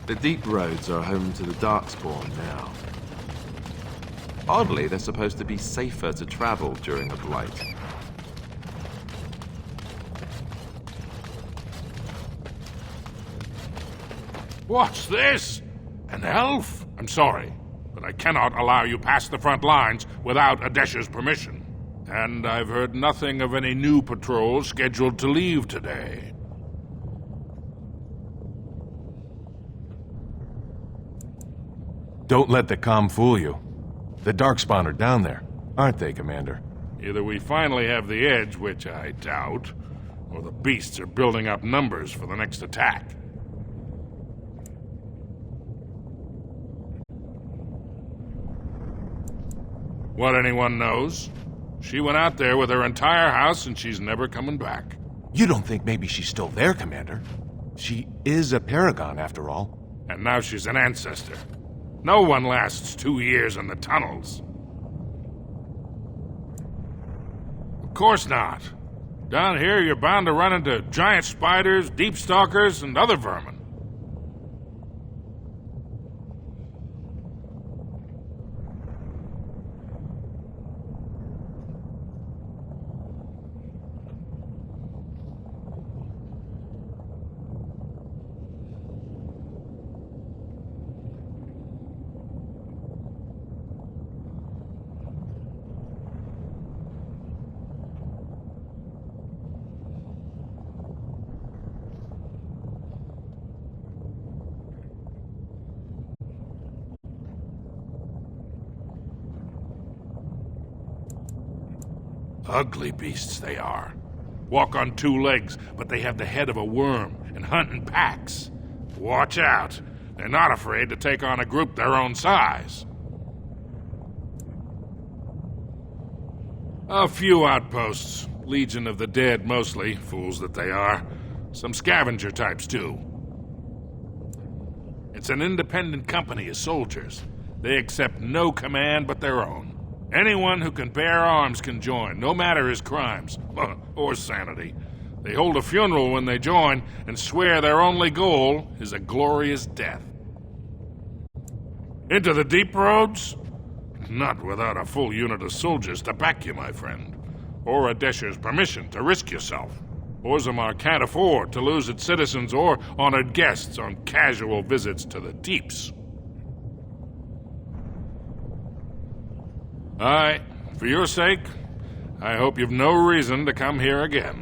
The deep roads are home to the Darkspawn now. Oddly, they're supposed to be safer to travel during a blight. What's this? An elf? I'm sorry, but I cannot allow you past the front lines without Adesha's permission. And I've heard nothing of any new patrols scheduled to leave today. Don't let the comm fool you. The Darkspawn are down there, aren't they, Commander? Either we finally have the edge, which I doubt, or the beasts are building up numbers for the next attack. What anyone knows? She went out there with her entire house and she's never coming back. You don't think maybe she's still there, Commander? She is a paragon, after all. And now she's an ancestor. No one lasts 2 years in the tunnels. Of course not. Down here, you're bound to run into giant spiders, deep stalkers, and other vermin. Ugly beasts they are. Walk on 2 legs, but they have the head of a worm and hunt in packs. Watch out. They're not afraid to take on a group their own size. A few outposts. Legion of the Dead mostly, fools that they are. Some scavenger types too. It's an independent company of soldiers. They accept no command but their own. Anyone who can bear arms can join, no matter his crimes, or sanity. They hold a funeral when they join, and swear their only goal is a glorious death. Into the deep roads? Not without a full unit of soldiers to back you, my friend. Or Adesha's permission to risk yourself. Orzammar can't afford to lose its citizens or honored guests on casual visits to the deeps. Aye, for your sake, I hope you've no reason to come here again.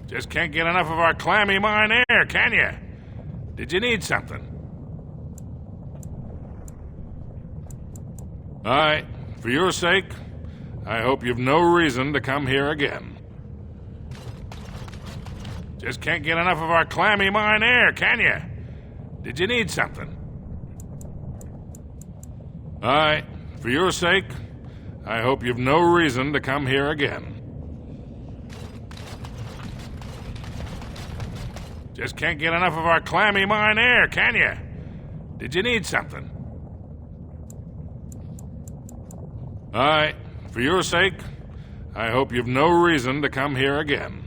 Just can't get enough of our clammy mine air, can you? Did you need something? Aye, for your sake, I hope you've no reason to come here again. Just can't get enough of our clammy mine air, can you? Did you need something? Aye, for your sake, I hope you've no reason to come here again. Just can't get enough of our clammy mine air, can you? Did you need something? Aye, for your sake, I hope you've no reason to come here again.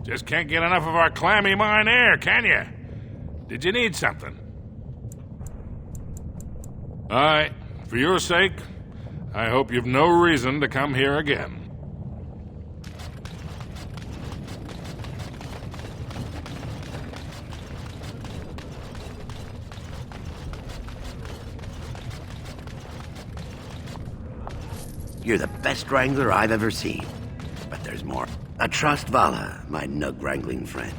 Just can't get enough of our clammy mine air, can you? Did you need something? Aye, for your sake, I hope you've no reason to come here again. You're the best wrangler I've ever seen. But there's more. A trust Vala, my nug-wrangling friend.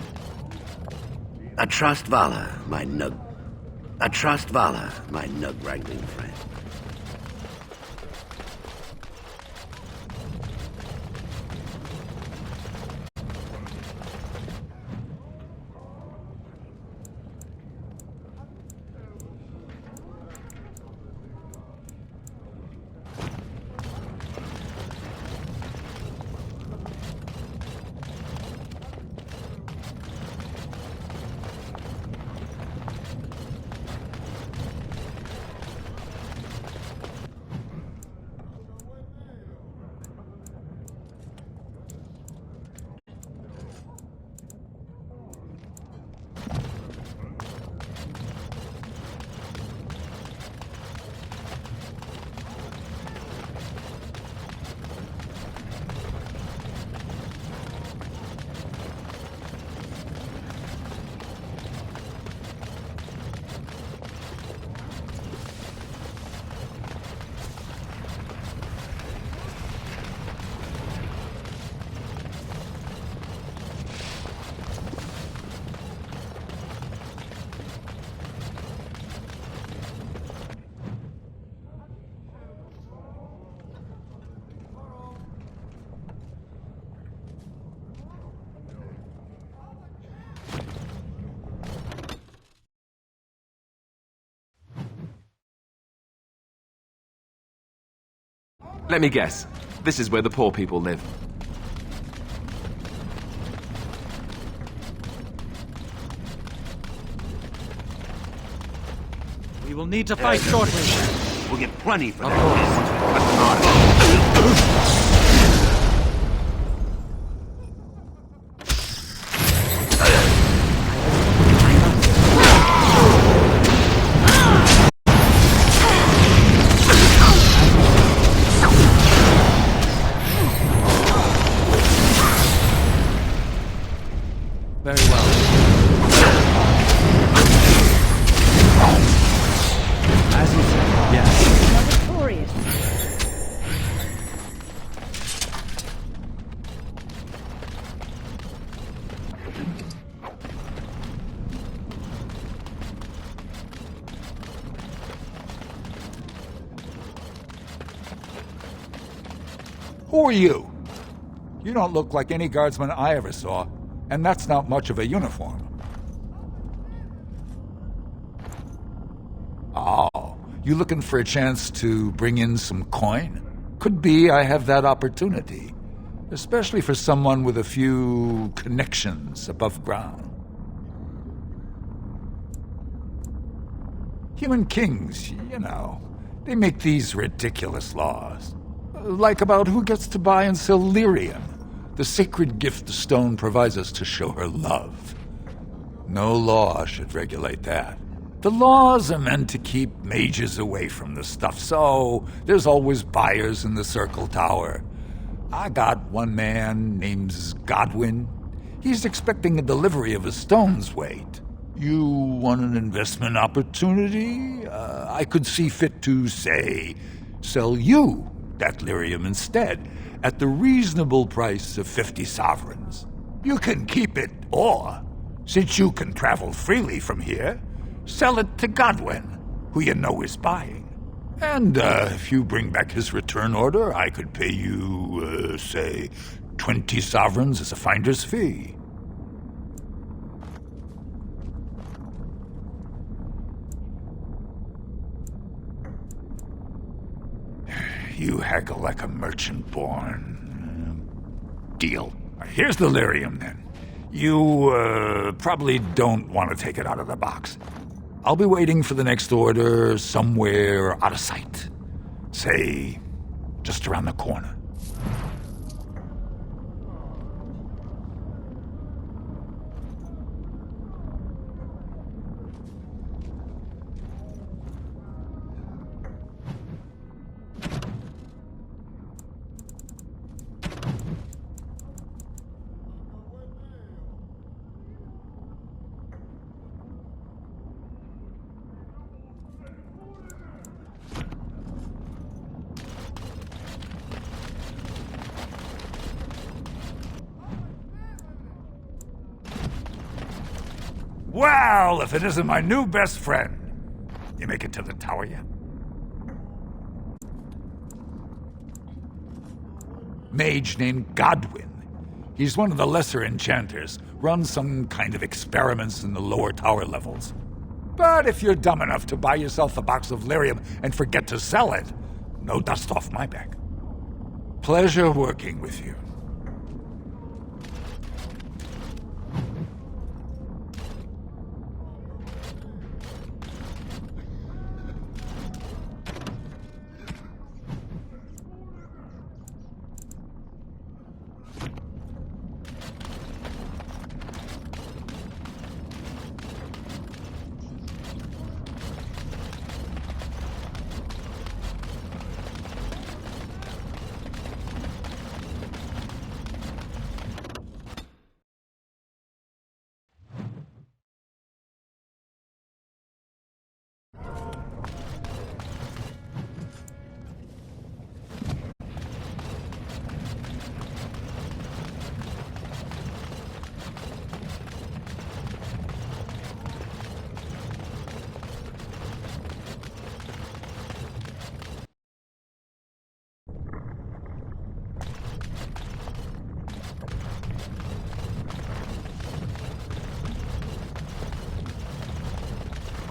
A trust Vala, my nug-wrangling friend. Let me guess. This is where the poor people live. We will need to fight shortly. We'll get plenty for that. Very well. As you said, yes. You're victorious. Who are you? You don't look like any guardsman I ever saw, and that's not much of a uniform. Oh, you looking for a chance to bring in some coin? Could be I have that opportunity, especially for someone with a few connections above ground. Human kings, you know, they make these ridiculous laws. Like about who gets to buy and sell lyrium, the sacred gift the stone provides us to show her love. No law should regulate that. The laws are meant to keep mages away from the stuff, so there's always buyers in the Circle Tower. I got one man named Godwin. He's expecting a delivery of a stone's weight. You want an investment opportunity? I could see fit to, say, sell you that lyrium instead, at the reasonable price of 50 sovereigns. You can keep it, or, since you can travel freely from here, sell it to Godwin, who you know is buying. And if you bring back his return order, I could pay you, say, 20 sovereigns as a finder's fee. You haggle like a merchant born. Deal. Here's the lyrium, then. You, probably don't want to take it out of the box. I'll be waiting for the next order somewhere out of sight. Say, just around the corner. Well, if it isn't my new best friend. You make it to the tower yet? Mage named Godwin. He's one of the lesser enchanters, runs some kind of experiments in the lower tower levels. But if you're dumb enough to buy yourself a box of lyrium and forget to sell it, no dust off my back. Pleasure working with you.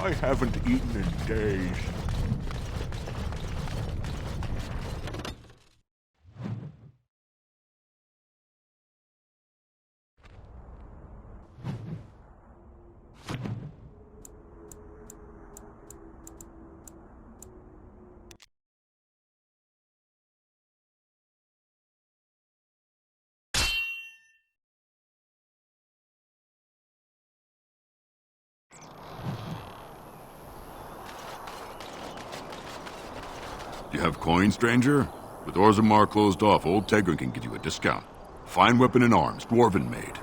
I haven't eaten in days. You have coin, stranger? With Orzammar closed off, old Tegrin can give you a discount. Fine weapon and arms, dwarven made.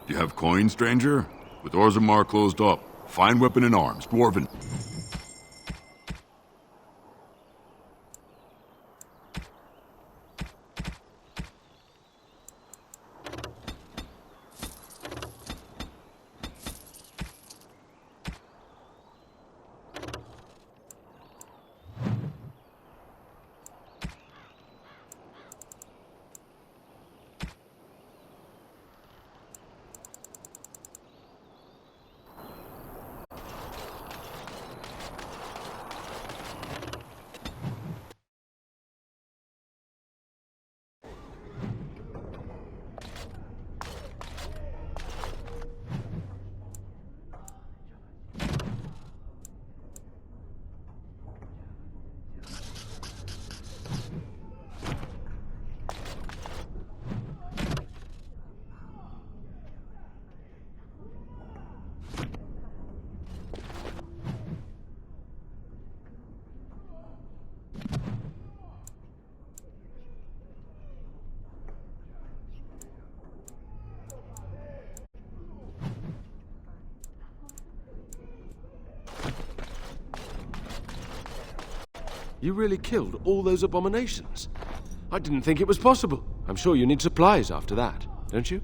You have coin, stranger? With Orzammar closed up, fine weapon and arms, dwarven. You really killed all those abominations? I didn't think it was possible. I'm sure you need supplies after that, don't you?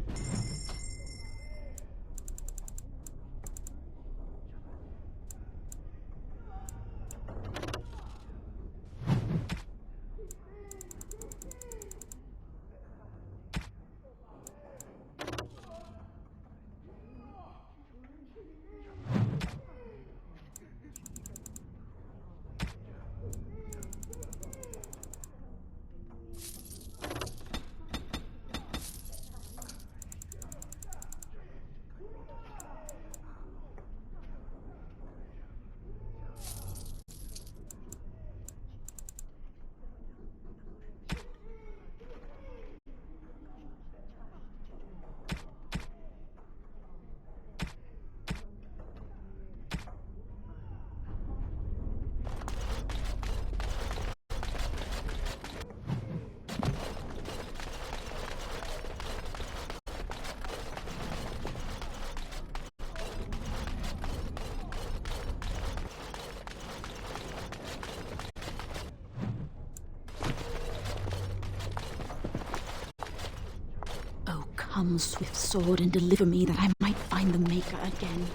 Come, swift sword, and deliver me, that I might find the Maker again.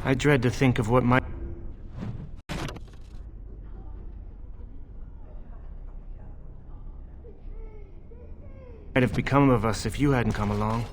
I dread to think of what might have become of us if you hadn't come along.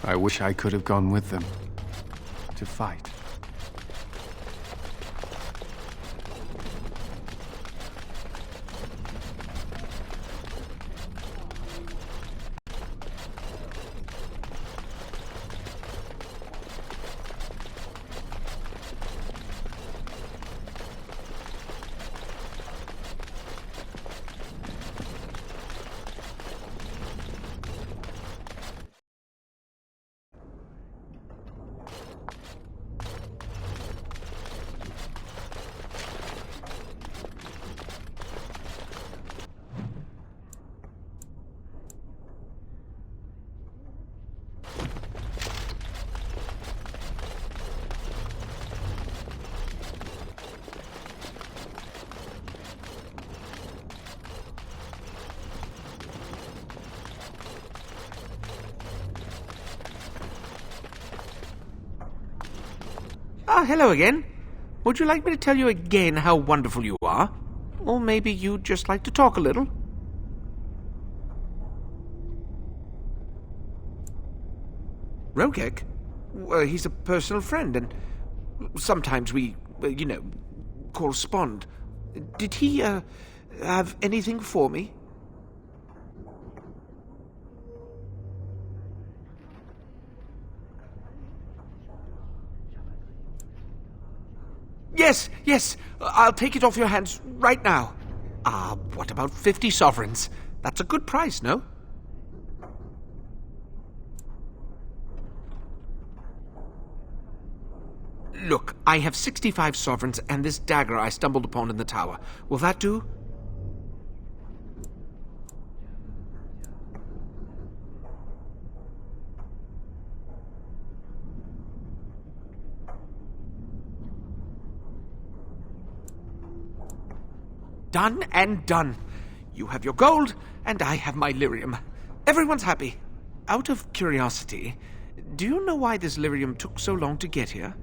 I wish I could have gone with them to fight. Ah, hello again. Would you like me to tell you again how wonderful you are? Or maybe you'd just like to talk a little? Rogek? Well, he's a personal friend, and sometimes we, correspond. Did he, have anything for me? Yes, I'll take it off your hands right now. What about 50 sovereigns? That's a good price, no? Look, I have 65 sovereigns and this dagger I stumbled upon in the tower. Will that do? Done and done. You have your gold, and I have my lyrium. Everyone's happy. Out of curiosity, do you know why this lyrium took so long to get here?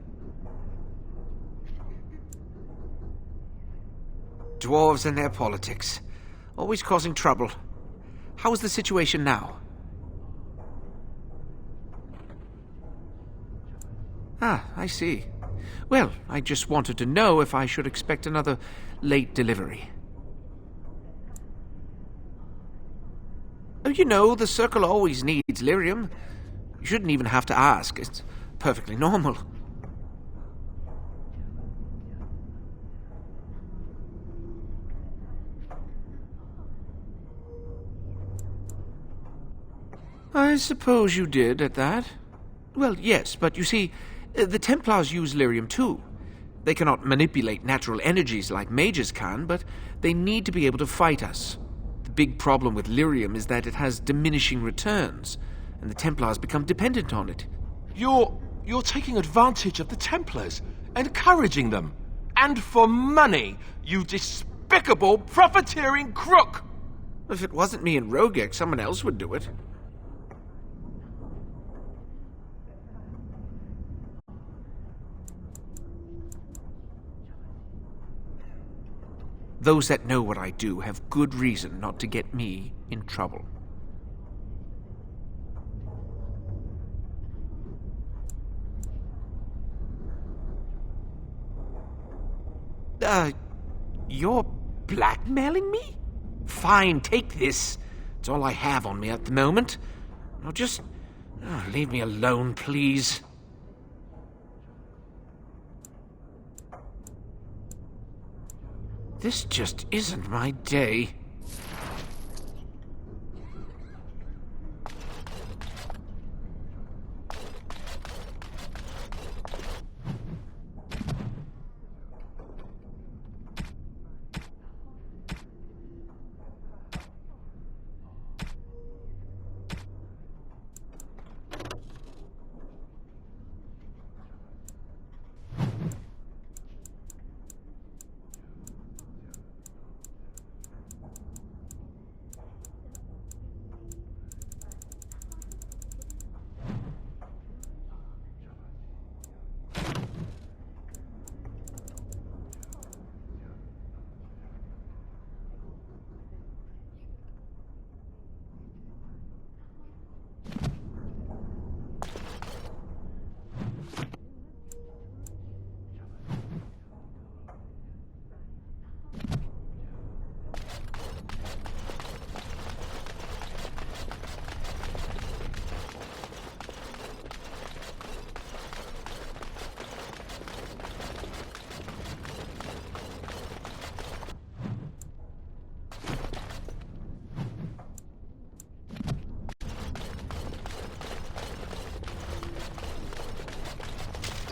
Dwarves and their politics. Always causing trouble. How is the situation now? Ah, I see. Well, I just wanted to know if I should expect another late delivery. Oh, you know, the Circle always needs lyrium. You shouldn't even have to ask. It's perfectly normal. I suppose you did at that. Well, yes, but you see, the Templars use lyrium too. They cannot manipulate natural energies like mages can, but they need to be able to fight us. The big problem with lyrium is that it has diminishing returns, and the Templars become dependent on it. You're taking advantage of the Templars, encouraging them. And for money, you despicable, profiteering crook! If it wasn't me and Rogek, someone else would do it. Those that know what I do have good reason not to get me in trouble. You're blackmailing me? Fine, take this. It's all I have on me at the moment. Now just leave me alone, please. This just isn't my day.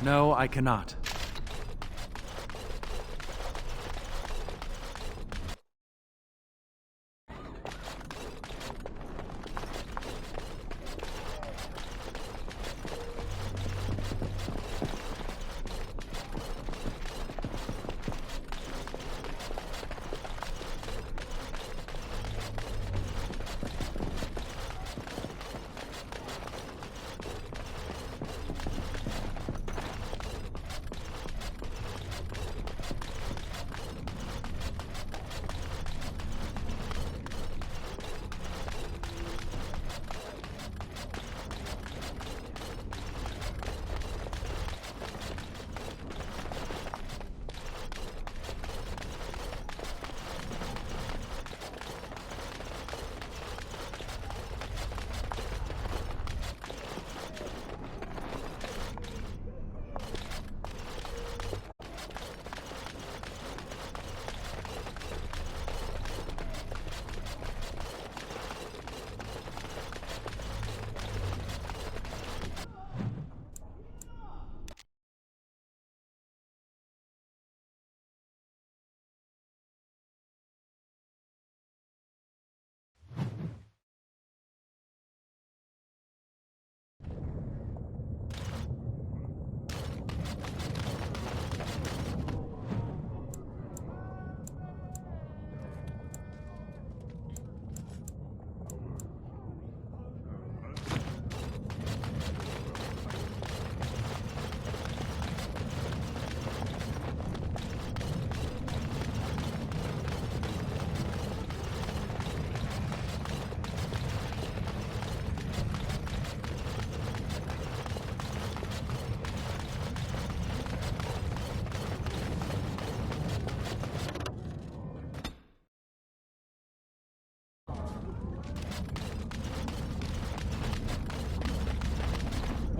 No, I cannot.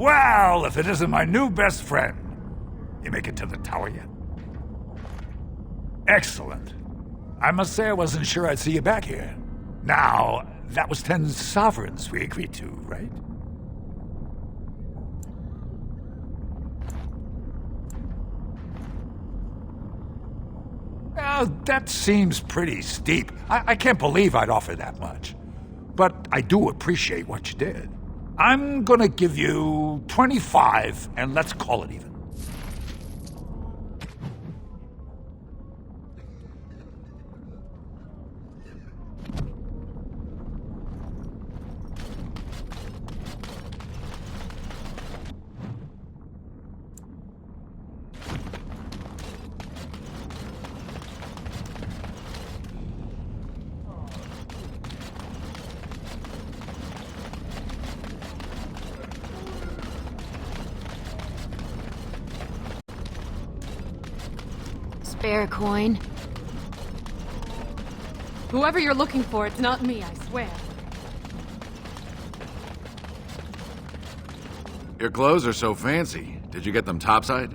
Well, if it isn't my new best friend. You make it to the tower yet? Excellent. I must say I wasn't sure I'd see you back here. Now, that was 10 sovereigns we agreed to, right? That seems pretty steep. I can't believe I'd offer that much. But I do appreciate what you did. I'm gonna give you 25, and let's call it even. Spare coin. Whoever you're looking for, it's not me, I swear. Your clothes are so fancy. Did you get them topside?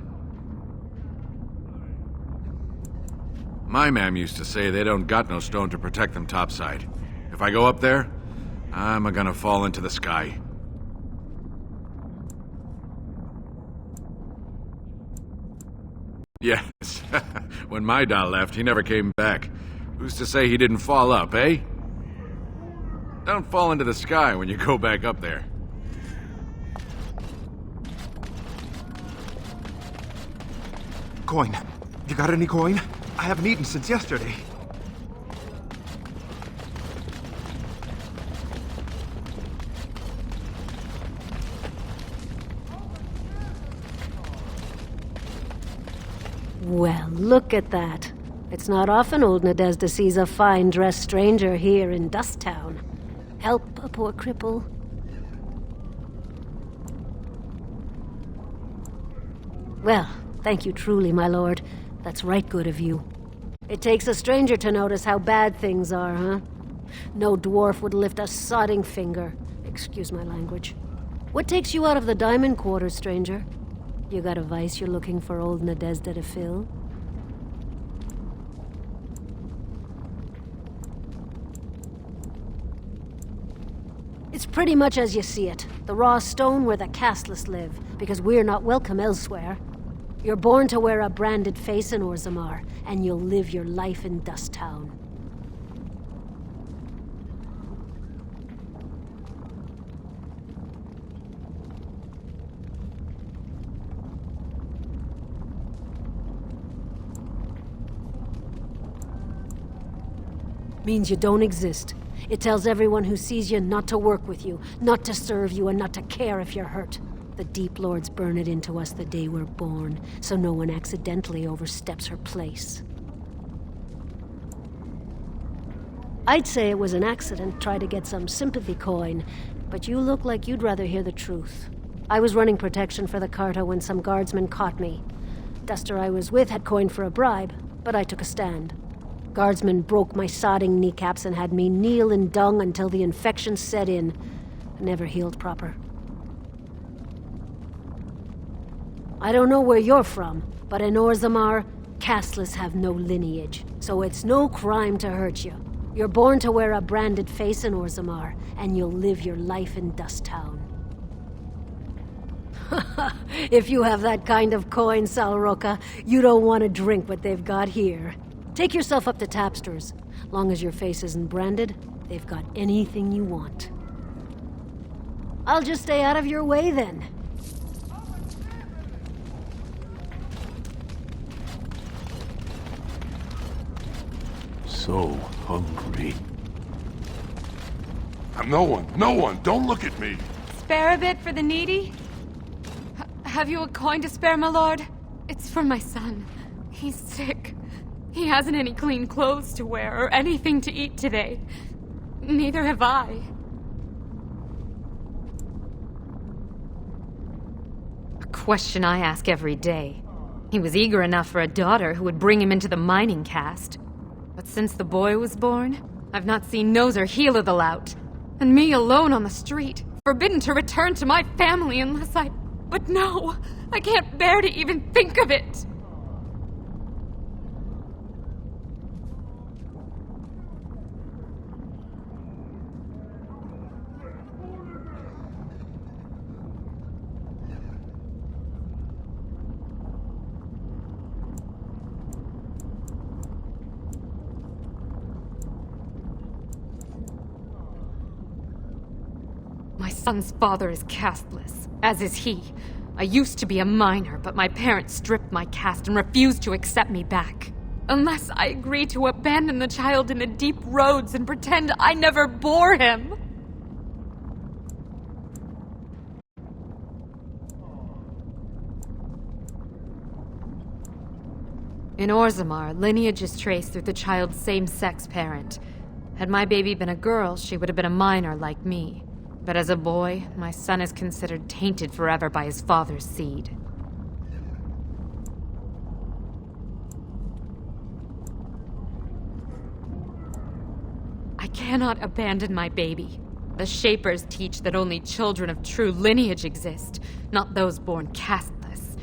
My mam used to say they don't got no stone to protect them topside. If I go up there, I'm gonna fall into the sky. Yes. When my doll left, he never came back. Who's to say he didn't fall up, eh? Don't fall into the sky when you go back up there. Coin. You got any coin? I haven't eaten since yesterday. Well, look at that. It's not often old Nadezhda sees a fine-dressed stranger here in Dust Town. Help a poor cripple. Well, thank you truly, my lord. That's right good of you. It takes a stranger to notice how bad things are, huh? No dwarf would lift a sodding finger. Excuse my language. What takes you out of the diamond quarter, stranger? You got a vice you're looking for old Nadezhda to fill? It's pretty much as you see it. The raw stone where the casteless live, because we're not welcome elsewhere. You're born to wear a branded face in Orzammar, and you'll live your life in Dust Town. Means you don't exist. It tells everyone who sees you not to work with you, not to serve you, and not to care if you're hurt. The Deep Lords burn it into us the day we're born, so no one accidentally oversteps her place. I'd say it was an accident, try to get some sympathy coin, but you look like you'd rather hear the truth. I was running protection for the Carta when some guardsmen caught me. Duster I was with had coin for a bribe, but I took a stand. Guardsmen broke my sodding kneecaps and had me kneel in dung until the infection set in. Never healed proper. I don't know where you're from, but in Orzammar, casteless have no lineage, so it's no crime to hurt you. You're born to wear a branded face in Orzammar, and you'll live your life in Dust Town. If you have that kind of coin, Salroka, you don't want to drink what they've got here. Take yourself up to Tapster's. Long as your face isn't branded, they've got anything you want. I'll just stay out of your way then. So hungry. No one, don't look at me. Spare a bit for the needy? Have you a coin to spare, my lord? It's for my son. He's sick. He hasn't any clean clothes to wear or anything to eat today. Neither have I. A question I ask every day. He was eager enough for a daughter who would bring him into the mining caste. But since the boy was born, I've not seen nose or heel of the lout. And me alone on the street, forbidden to return to my family unless I... But no, I can't bear to even think of it. My son's father is casteless, as is he. I used to be a miner, but my parents stripped my caste and refused to accept me back. Unless I agree to abandon the child in the deep roads and pretend I never bore him. In Orzammar, lineage is traced through the child's same-sex parent. Had my baby been a girl, she would have been a miner like me. But as a boy, my son is considered tainted forever by his father's seed. I cannot abandon my baby. The Shapers teach that only children of true lineage exist, not those born casteless.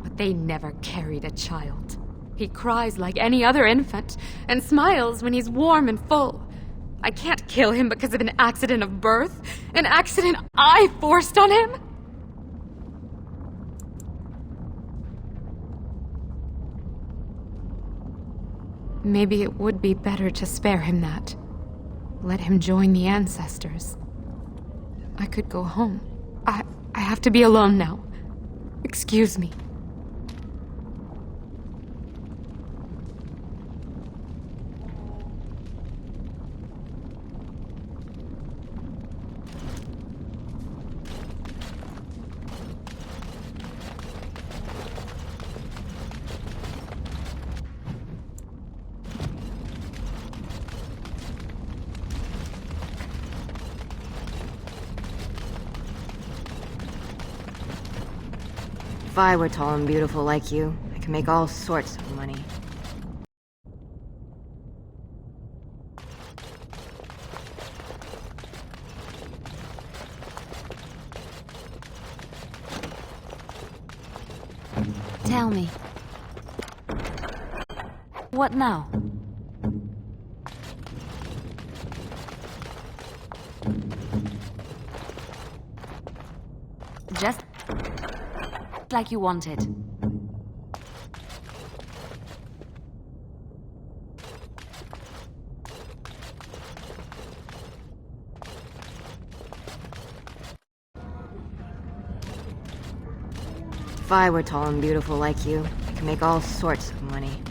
But they never carried a child. He cries like any other infant, and smiles when he's warm and full. I can't kill him because of an accident of birth, an accident I forced on him. Maybe it would be better to spare him that. Let him join the ancestors. I could go home. I have to be alone now. Excuse me. If I were tall and beautiful like you, I could make all sorts of money. Tell me. What now? like you wanted. If I were tall and beautiful like you, I could make all sorts of money.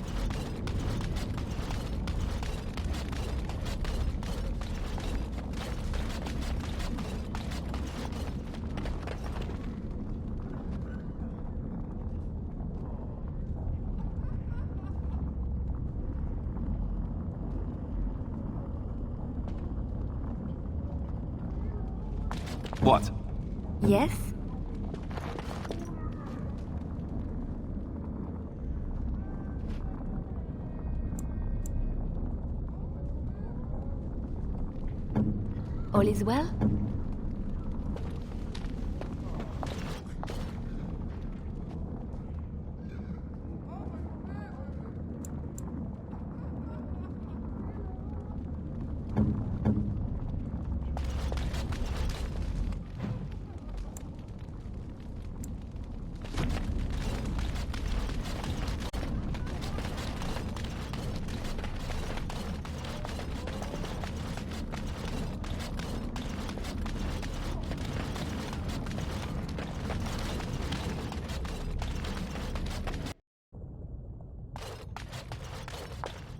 What? Yes? All is well?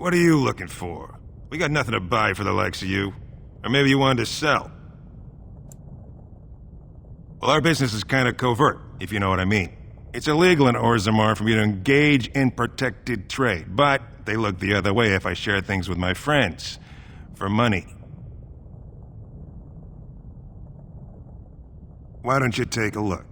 What are you looking for? We got nothing to buy for the likes of you. Or maybe you wanted to sell. Well, our business is kind of covert, if you know what I mean. It's illegal in Orzammar for me to engage in protected trade, but they look the other way if I share things with my friends. For money. Why don't you take a look?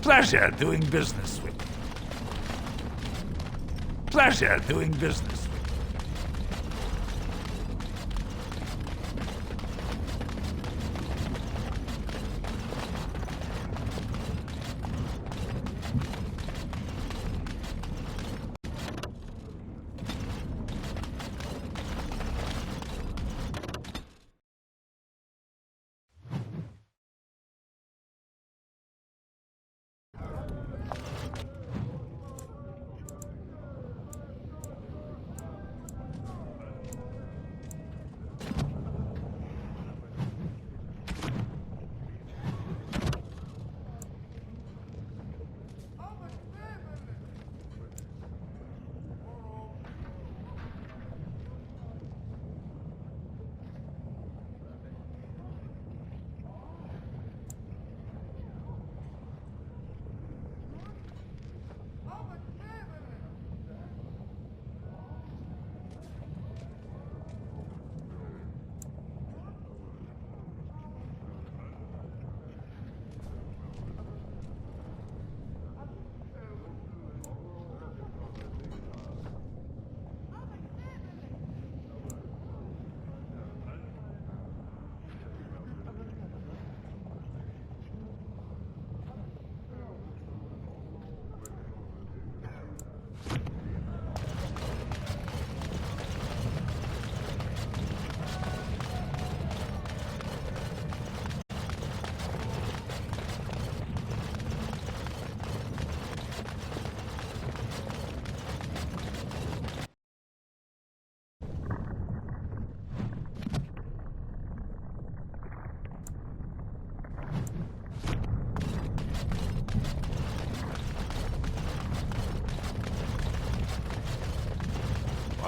Pleasure doing business with you. Pleasure doing business with you.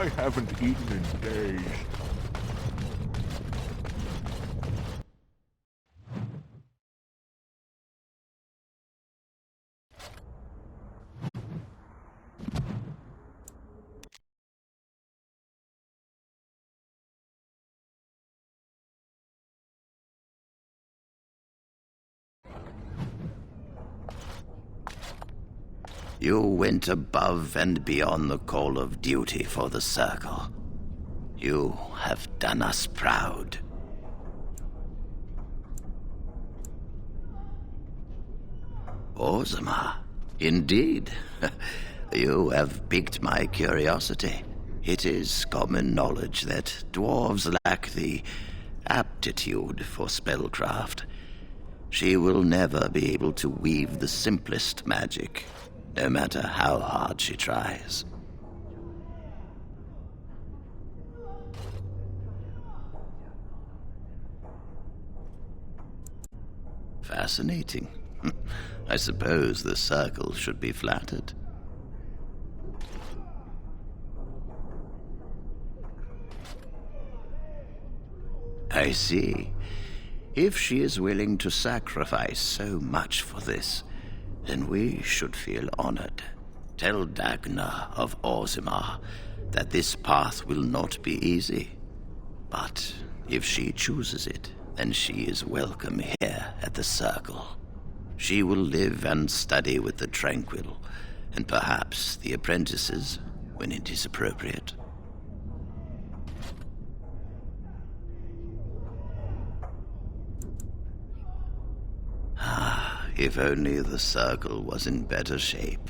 I haven't eaten in days. You went above and beyond the call of duty for the Circle. You have done us proud. Orzammar, indeed. You have piqued my curiosity. It is common knowledge that dwarves lack the aptitude for spellcraft. She will never be able to weave the simplest magic, no matter how hard she tries. Fascinating. I suppose the Circle should be flattered. I see. If she is willing to sacrifice so much for this, then we should feel honored. Tell Dagna of Orzammar that this path will not be easy. But if she chooses it, then she is welcome here at the Circle. She will live and study with the Tranquil, and perhaps the apprentices, when it is appropriate. If only the Circle was in better shape.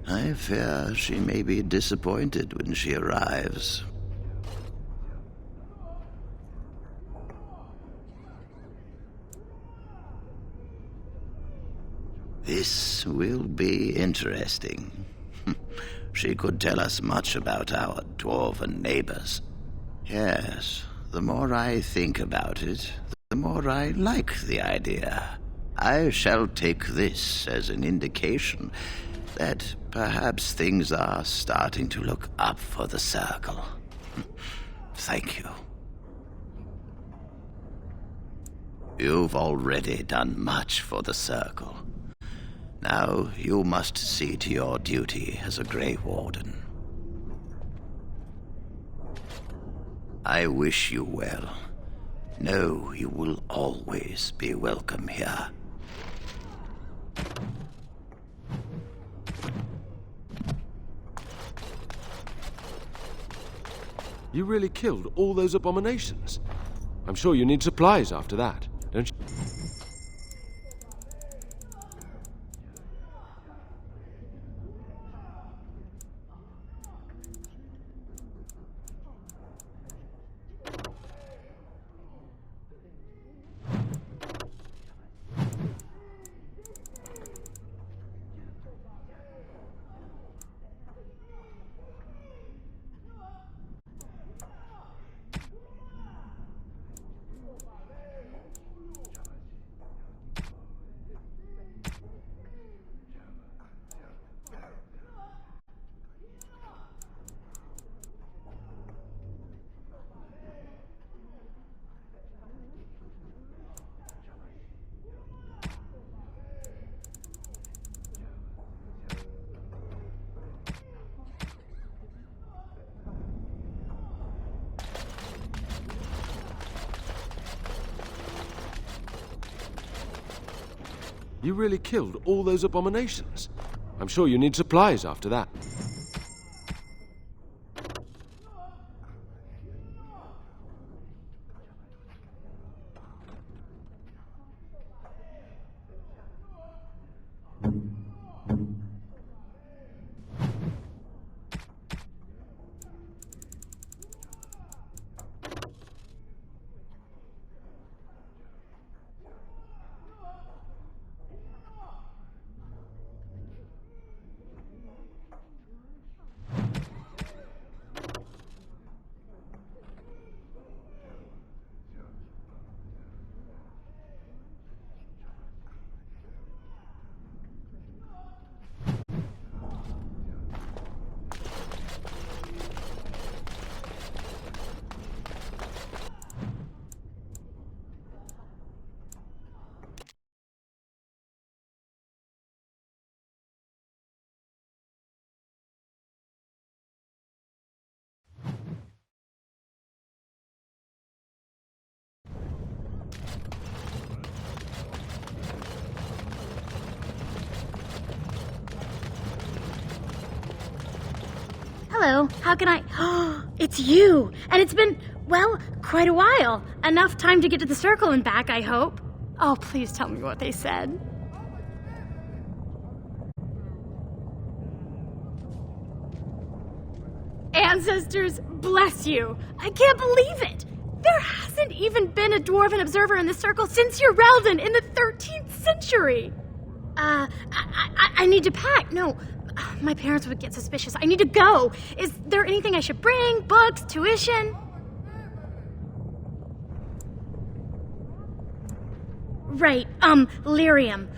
I fear she may be disappointed when she arrives. This will be interesting. She could tell us much about our dwarven neighbors. Yes, the more I think about it, the more I like the idea. I shall take this as an indication that perhaps things are starting to look up for the Circle. Thank you. You've already done much for the Circle. Now you must see to your duty as a Grey Warden. I wish you well. Know you will always be welcome here. You really killed all those abominations? I'm sure you need supplies after that, don't you? You really killed all those abominations? I'm sure you need supplies after that. Hello, how can I... Oh, it's you! And it's been, well, quite a while. Enough time to get to the circle and back, I hope. Oh, please tell me what they said. Ancestors, bless you. I can't believe it. There hasn't even been a dwarven observer in the circle since your Relden in the 13th century. I need to pack. No, my parents would get suspicious. I need to go. Is there anything I should bring? Books? Tuition? Right, lyrium.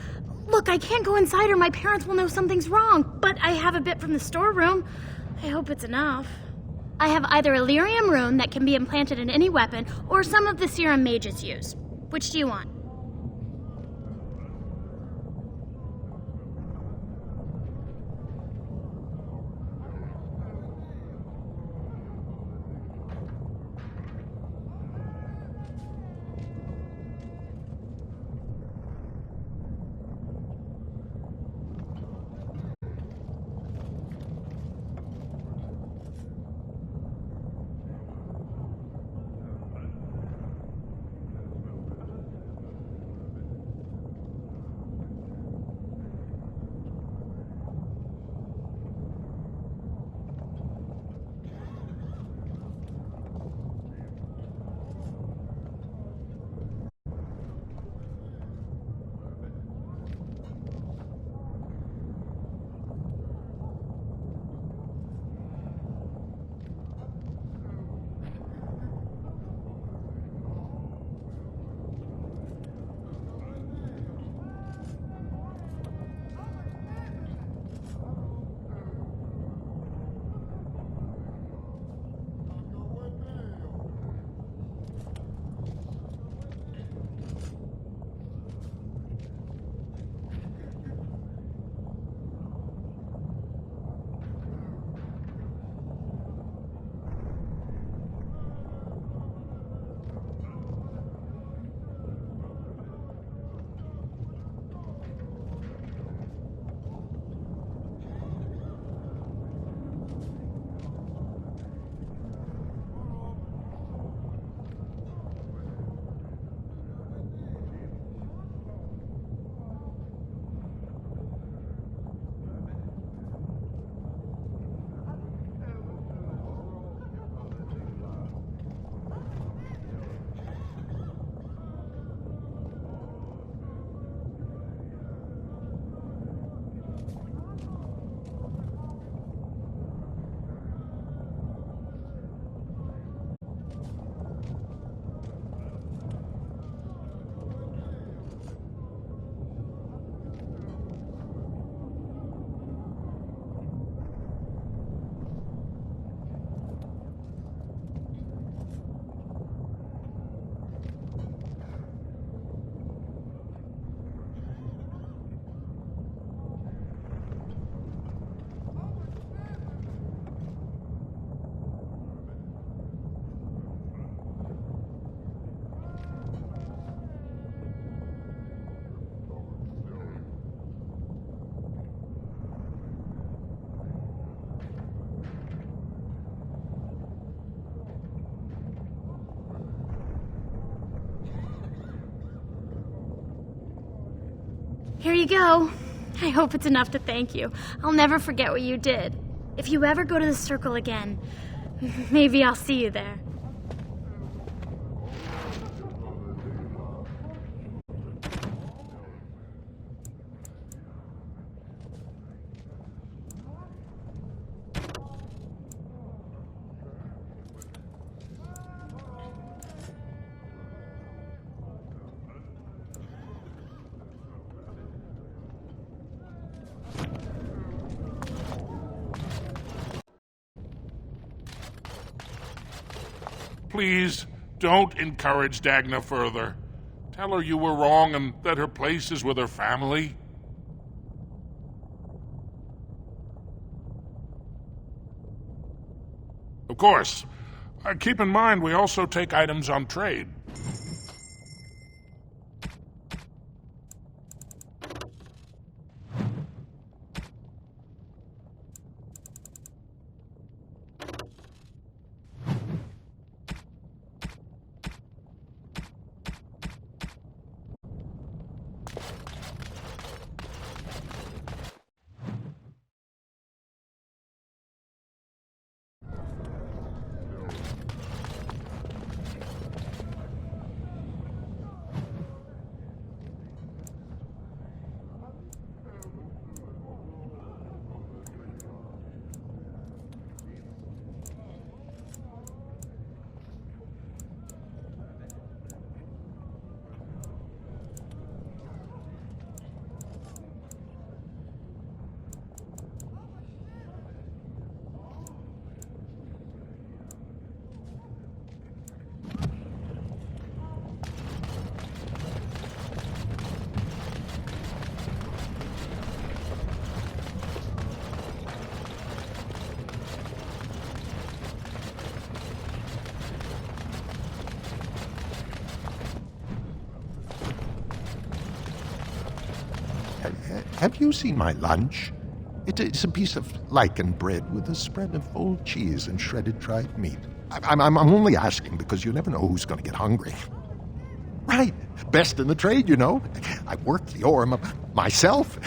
Look, I can't go inside or my parents will know something's wrong, but I have a bit from the storeroom. I hope it's enough. I have either a lyrium rune that can be implanted in any weapon, or some of the serum mages use. Which do you want? Here you go. I hope it's enough to thank you. I'll never forget what you did. If you ever go to the circle again, maybe I'll see you there. Please, don't encourage Dagna further. Tell her you were wrong and that her place is with her family. Of course, keep in mind we also take items on trade. Have you seen my lunch? It's a piece of lichen bread with a spread of old cheese and shredded dried meat. I'm only asking because you never know who's going to get hungry. Right. Best in the trade, you know. I worked the ore myself.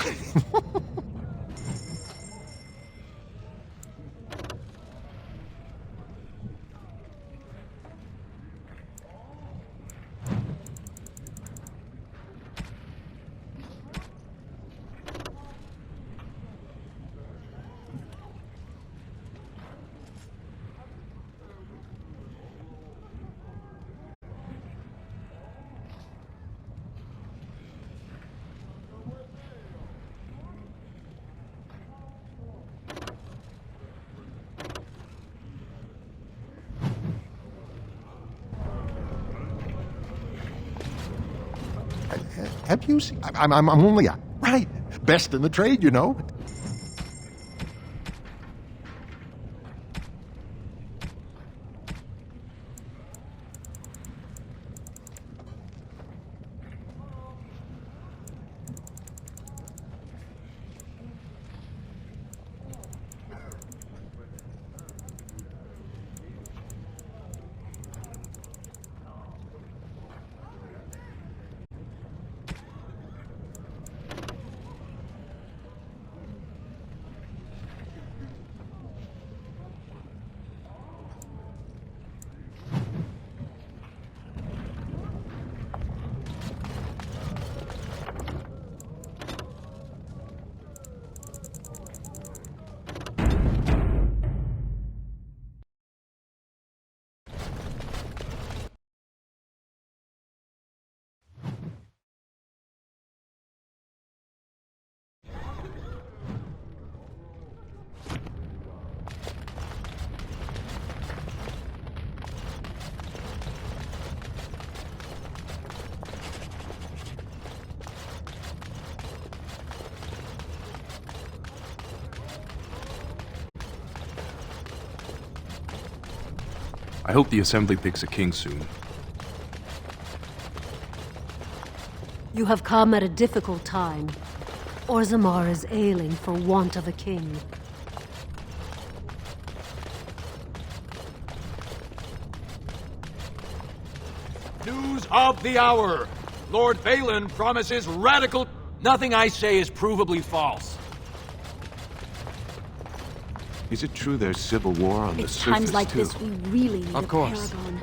Have you seen... I'm only... Right. Best in the trade, you know. I hope the Assembly picks a king soon. You have come at a difficult time. Orzammar is ailing for want of a king. News of the hour! Lord Balin promises radical... Nothing I say is provably false. Is it true there's civil war on the It's surface, times like too? this we really need Of a course. paragon.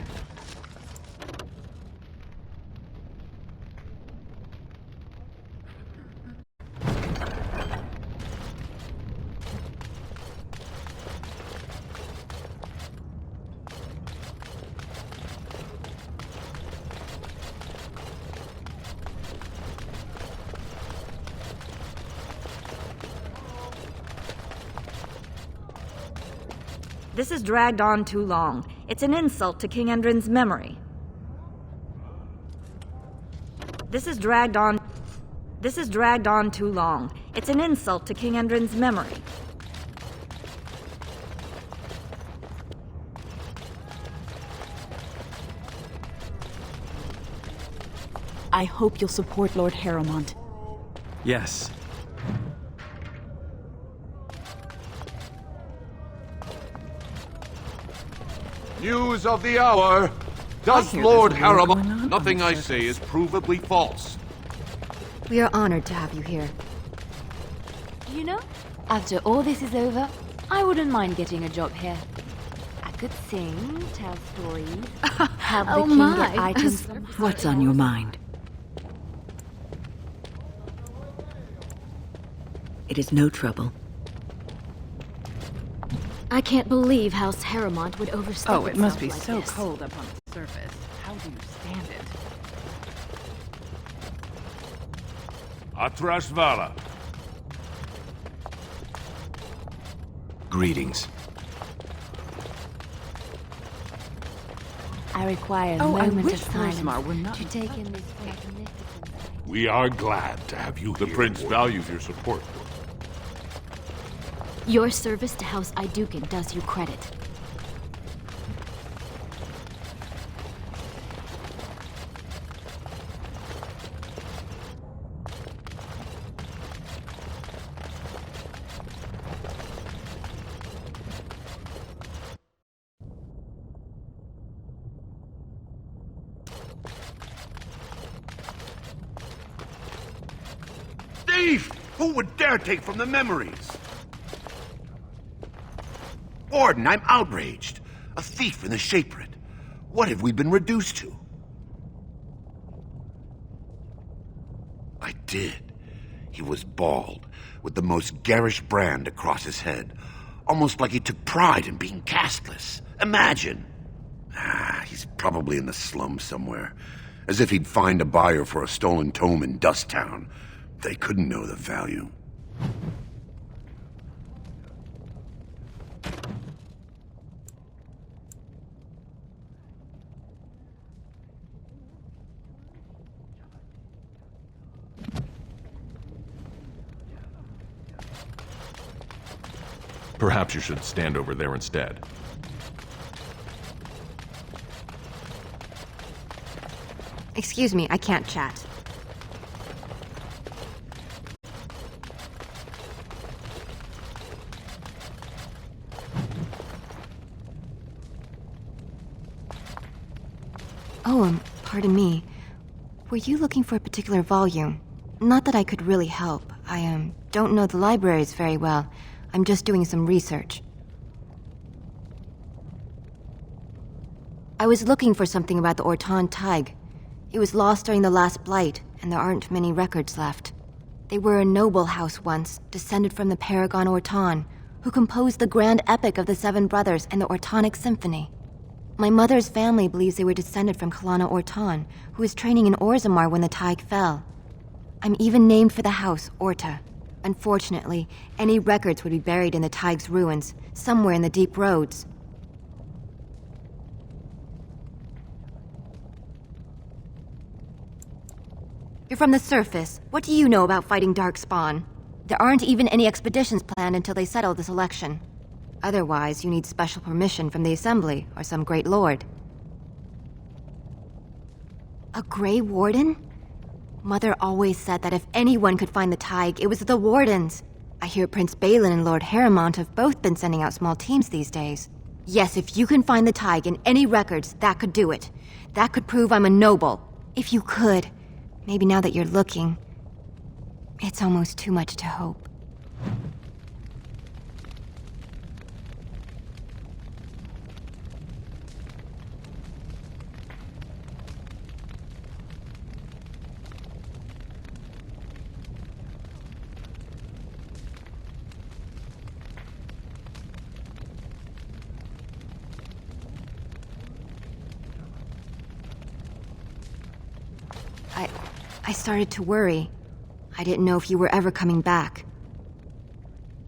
This has dragged on too long. It's an insult to King Endrin's memory. This has dragged on too long. It's an insult to King Endrin's memory. I hope you'll support Lord Harrowmont. Yes. News of the hour. Does Lord Harrowmont... Nothing I say is provably false. We are honored to have you here. You know, after all this is over, I wouldn't mind getting a job here. I could sing, tell stories, help the king get items from... What's on your mind? It is no trouble. I can't believe House Harrowmont would overstep Oh, it must be itself so like this. cold up on the surface. How do you stand it? Atrashvala. Greetings. I require a Oh, I moment wish of silence Orzammar were not... to take in this magnificent sight. We are glad to have you here. The Prince values your support. Your service to House Iduken does you credit. thief! Who would dare take from the memories? Warden, I'm outraged. A thief in the Shapered. What have we been reduced to? I did. He was bald, with the most garish brand across his head. Almost like he took pride in being castless. Imagine. He's probably in the slums somewhere. As if he'd find a buyer for a stolen tome in Dust Town. They couldn't know the value. Perhaps you should stand over there instead. Excuse me, I can't chat. Oh, pardon me. Were you looking for a particular volume? Not that I could really help. I, don't know the libraries very well. I'm just doing some research. I was looking for something about the Orton Tig. It was lost during the last Blight, and there aren't many records left. They were a noble house once, descended from the Paragon Orton, who composed the grand epic of the Seven Brothers and the Ortonic Symphony. My mother's family believes they were descended from Kalana Orton, who was training in Orzammar when the Tig fell. I'm even named for the house, Orta. Unfortunately, any records would be buried in the Tig's ruins, somewhere in the deep roads. You're from the surface. What do you know about fighting Darkspawn? There aren't even any expeditions planned until they settle this election. Otherwise, you need special permission from the Assembly or some great lord. A Grey Warden? Mother always said that if anyone could find the Tig, it was the Wardens. I hear Prince Balin and Lord Harrimont have both been sending out small teams these days. Yes, if you can find the Tig in any records, that could do it. That could prove I'm a noble. If you could. Maybe now that you're looking, it's almost too much to hope. I started to worry. I didn't know if you were ever coming back.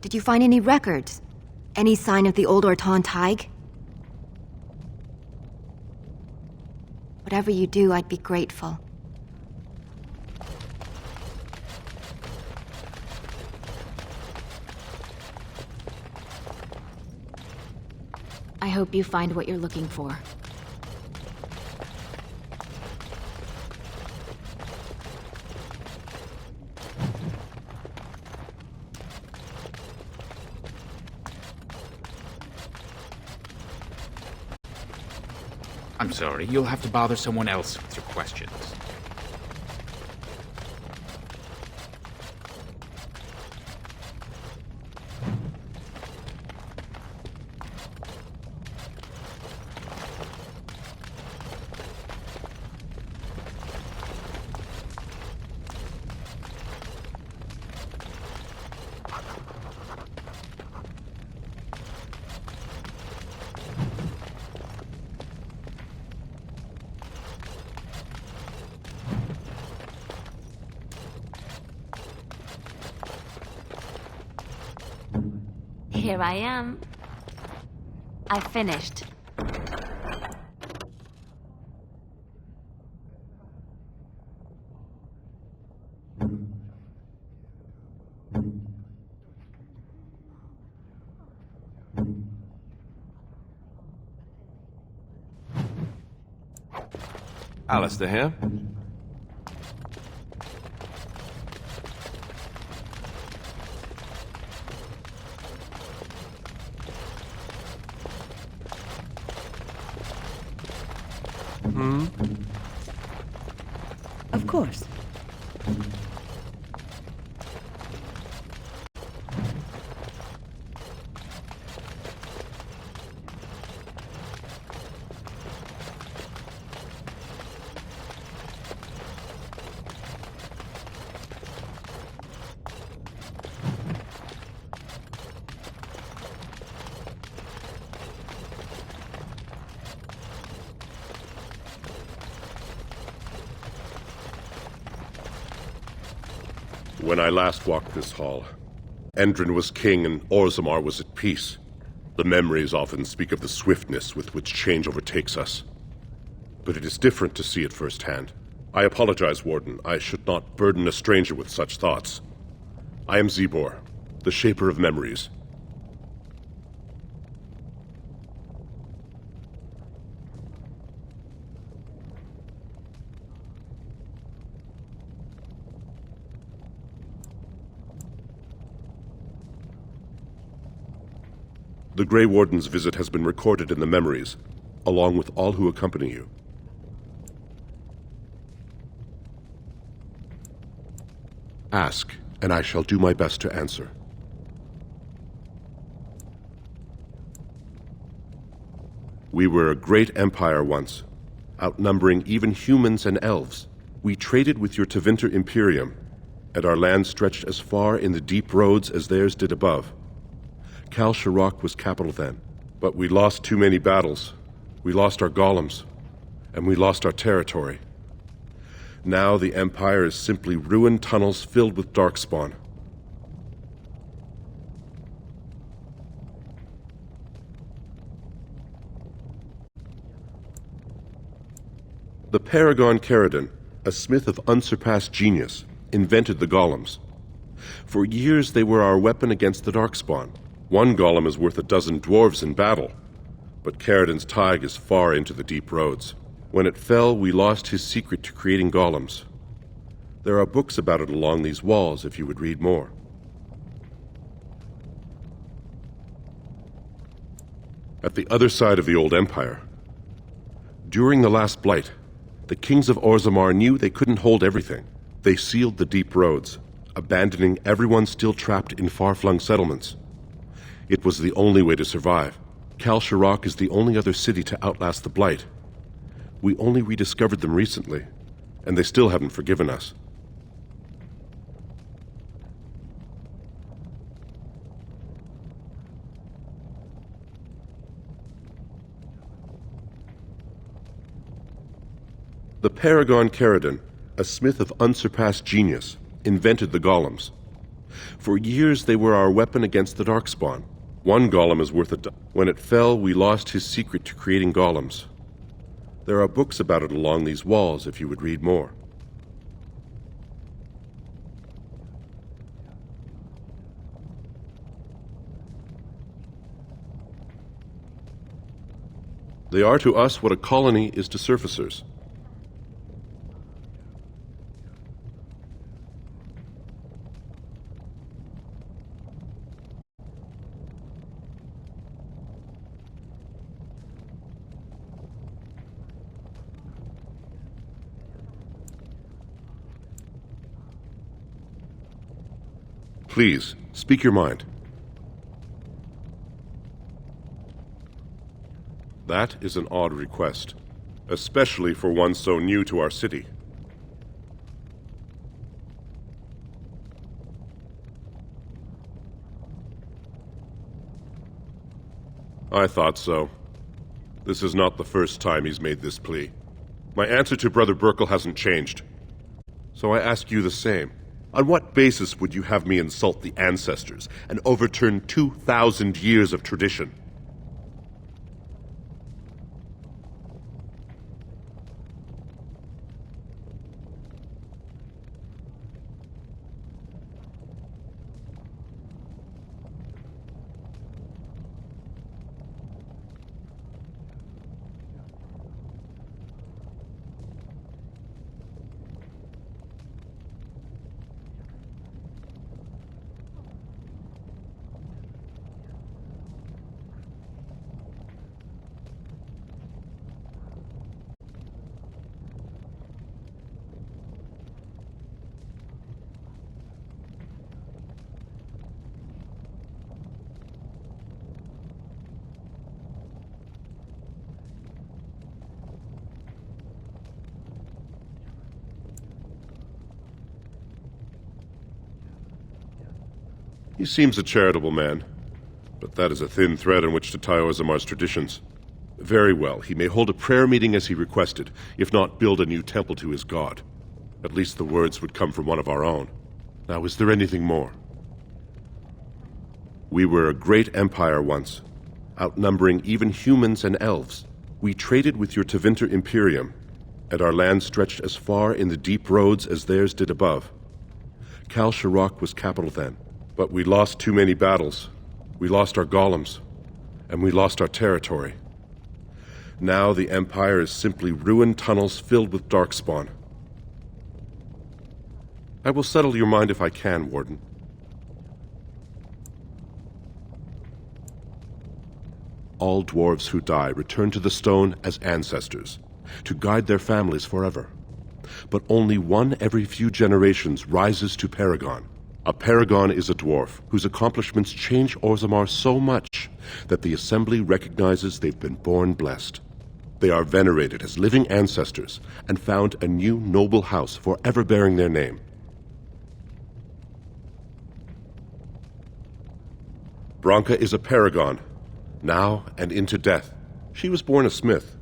Did you find any records? Any sign of the old Orton Tig? Whatever you do, I'd be grateful. I hope you find what you're looking for. I'm sorry, you'll have to bother someone else with your questions. Here I am. I finished. Alistair here. Of course. When I last walked this hall, Endrin was king and Orzammar was at peace. The memories often speak of the swiftness with which change overtakes us. But it is different to see it firsthand. I apologize, Warden. I should not burden a stranger with such thoughts. I am Zebor, the Shaper of Memories. The Grey Warden's visit has been recorded in the memories, along with all who accompany you. Ask, and I shall do my best to answer. We were a great empire once, outnumbering even humans and elves. We traded with your Tevinter Imperium, and our land stretched as far in the deep roads as theirs did above. Kal Sharok was capital then, but we lost too many battles. We lost our golems, and we lost our territory. Now the Empire is simply ruined tunnels filled with darkspawn. The Paragon Caridon, a smith of unsurpassed genius, invented the golems. For years they were our weapon against the darkspawn. One golem is worth a dozen dwarves in battle, but Caridon's Tig is far into the deep roads. When it fell, we lost his secret to creating golems. There are books about it along these walls if you would read more. At the other side of the old empire, during the last blight, the kings of Orzammar knew they couldn't hold everything. They sealed the deep roads, abandoning everyone still trapped in far-flung settlements. It was the only way to survive. Kal Sharok is the only other city to outlast the blight. We only rediscovered them recently, and they still haven't forgiven us. The Paragon Caridon, a smith of unsurpassed genius, invented the golems. For years they were our weapon against the darkspawn. One golem is worth a dozen. When it fell, we lost his secret to creating golems. There are books about it along these walls if you would read more. They are to us what a colony is to surfacers. Please, speak your mind. That is an odd request, especially for one so new to our city. I thought so. This is not the first time he's made this plea. My answer to Brother Burkle hasn't changed. So I ask you the same. On what basis would you have me insult the ancestors and overturn 2,000 years of tradition? He seems a charitable man, but that is a thin thread on which to tie Orzammar's traditions. Very well, he may hold a prayer meeting as he requested, if not build a new temple to his god. At least the words would come from one of our own. Now, is there anything more? We were a great empire once, outnumbering even humans and elves. We traded with your Tevinter Imperium, and our land stretched as far in the deep roads as theirs did above. Kal Sharok was capital then, but we lost too many battles. We lost our golems, and we lost our territory. Now the Empire is simply ruined tunnels filled with darkspawn. I will settle your mind if I can, Warden. All dwarves who die return to the stone as ancestors, to guide their families forever. But only one every few generations rises to Paragon. A Paragon is a dwarf whose accomplishments change Orzammar so much that the Assembly recognizes they've been born blessed. They are venerated as living ancestors and found a new noble house forever bearing their name. Branka is a Paragon, now and into death. She was born a smith,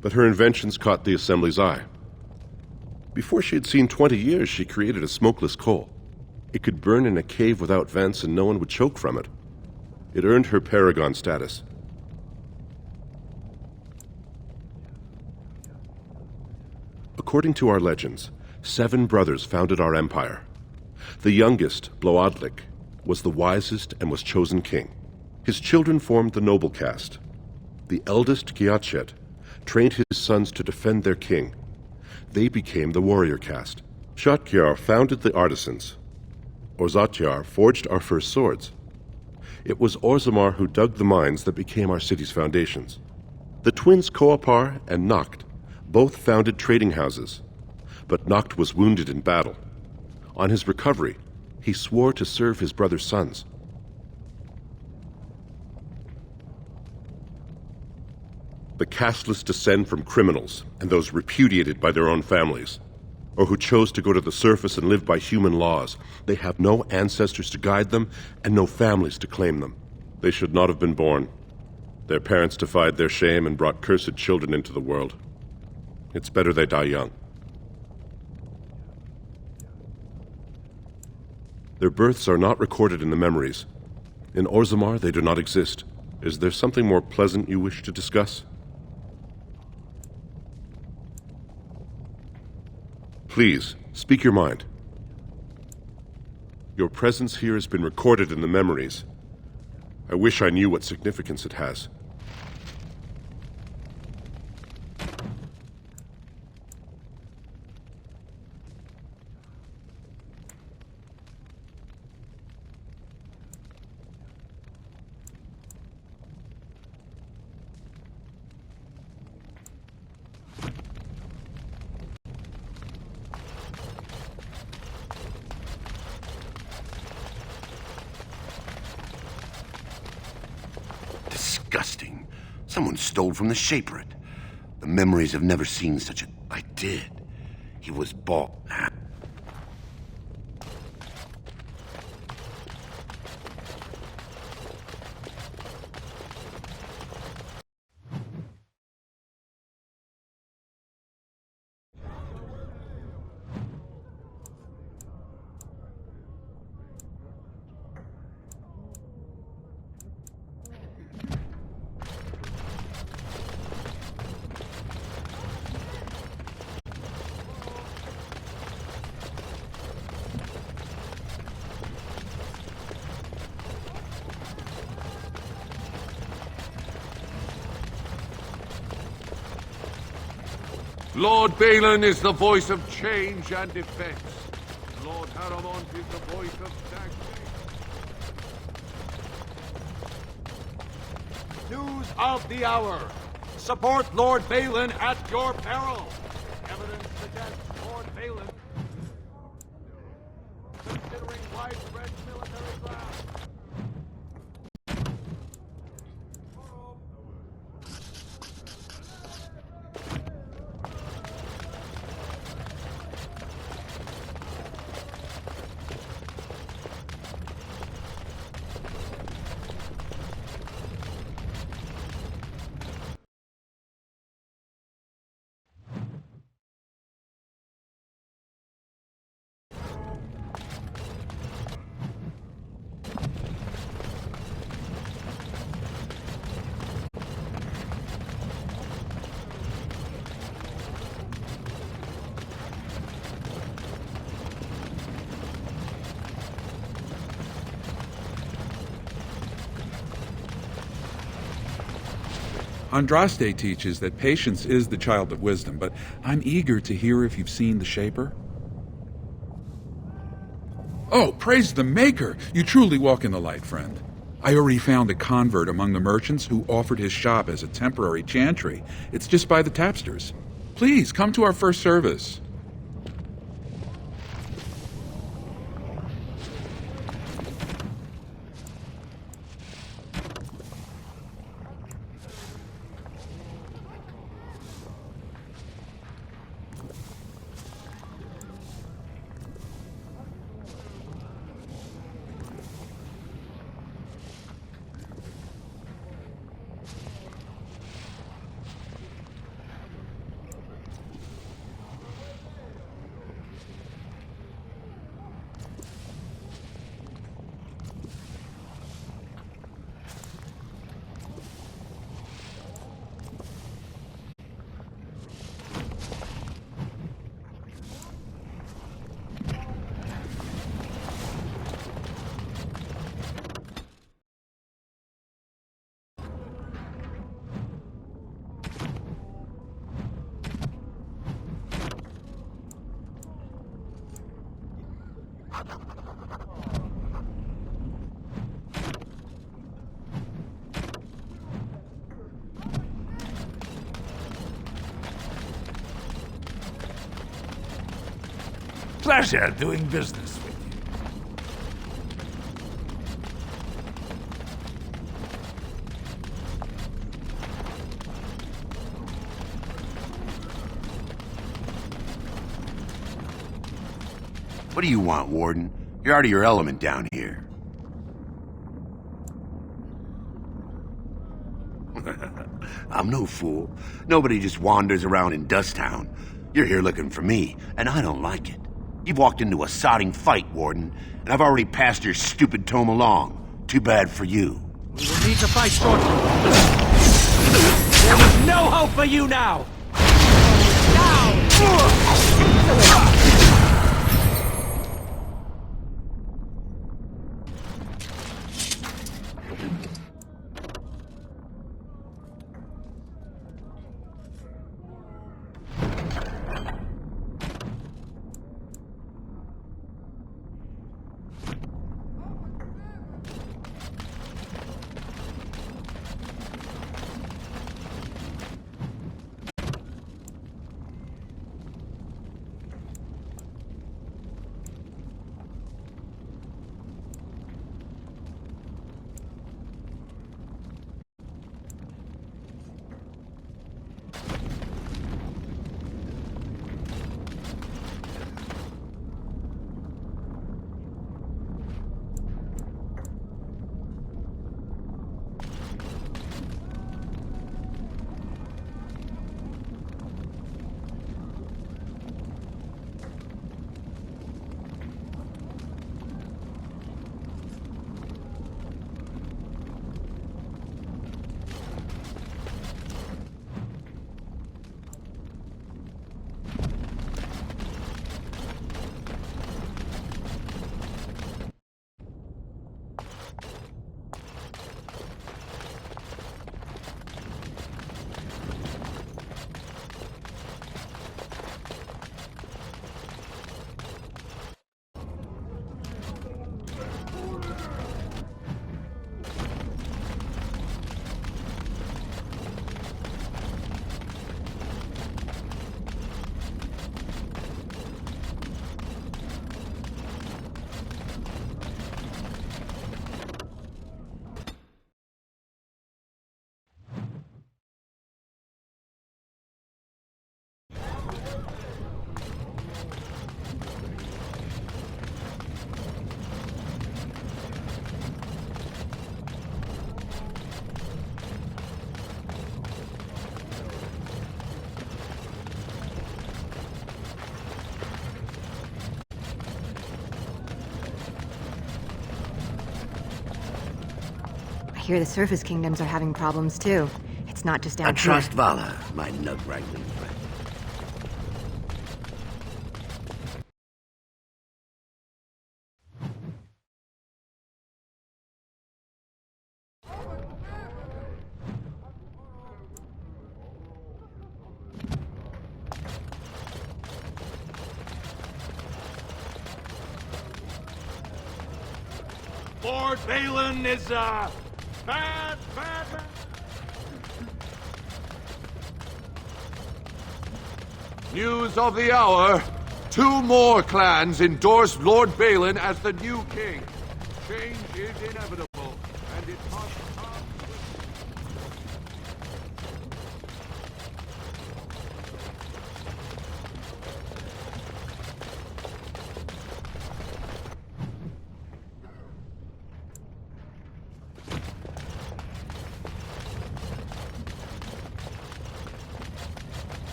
but her inventions caught the Assembly's eye. Before she had seen 20 years, she created a smokeless coal. It could burn in a cave without vents and no one would choke from it. It earned her Paragon status. According to our legends, 7 brothers founded our empire. The youngest, Bloadlik, was the wisest and was chosen king. His children formed the noble caste. The eldest, Giachet, trained his sons to defend their king. They became the warrior caste. Shotgyar founded the artisans. Orzatyar forged our first swords. It was Orzammar who dug the mines that became our city's foundations. The twins Koapar and Noct both founded trading houses, but Noct was wounded in battle. On his recovery, he swore to serve his brother's sons. The casteless descend from criminals and those repudiated by their own families, or who chose to go to the surface and live by human laws. They have no ancestors to guide them and no families to claim them. They should not have been born. Their parents defied their shame and brought cursed children into the world. It's better they die young. Their births are not recorded in the memories. In Orzammar, they do not exist. Is there something more pleasant you wish to discuss? Please, speak your mind. Your presence here has been recorded in the memories. I wish I knew what significance it has. Disgusting. Someone stole from the Shapered. The memories have never seen such a... I did. He was bought. Lord Balin is the voice of change and defense. Lord Haramont is the voice of stagnation. News of the hour. Support Lord Balin at your peril. Evidence suggests Lord Balin considering widespread military ground. Andraste teaches that patience is the child of wisdom, but I'm eager to hear if you've seen the Shaper. Oh, praise the Maker! You truly walk in the light, friend. I already found a convert among the merchants who offered his shop as a temporary chantry. It's just by the tapsters. Please, come to our first service. Pleasure doing business with you. What do you want, Warden? You're out of your element down here. I'm no fool. Nobody just wanders around in Dusttown. You're here looking for me, and I don't like it. You've walked into a sodding fight, Warden, and I've already passed your stupid tome along. Too bad for you. We will need to fight shortly. There is no hope for you now! I hear the surface kingdoms are having problems too. It's not just down I here. trust Vala, my nug-wrangling friend. Lord Balin is, bad, bad, bad. News of the hour. 2 more clans endorse Lord Balin as the new king. Change is inevitable, and it must come.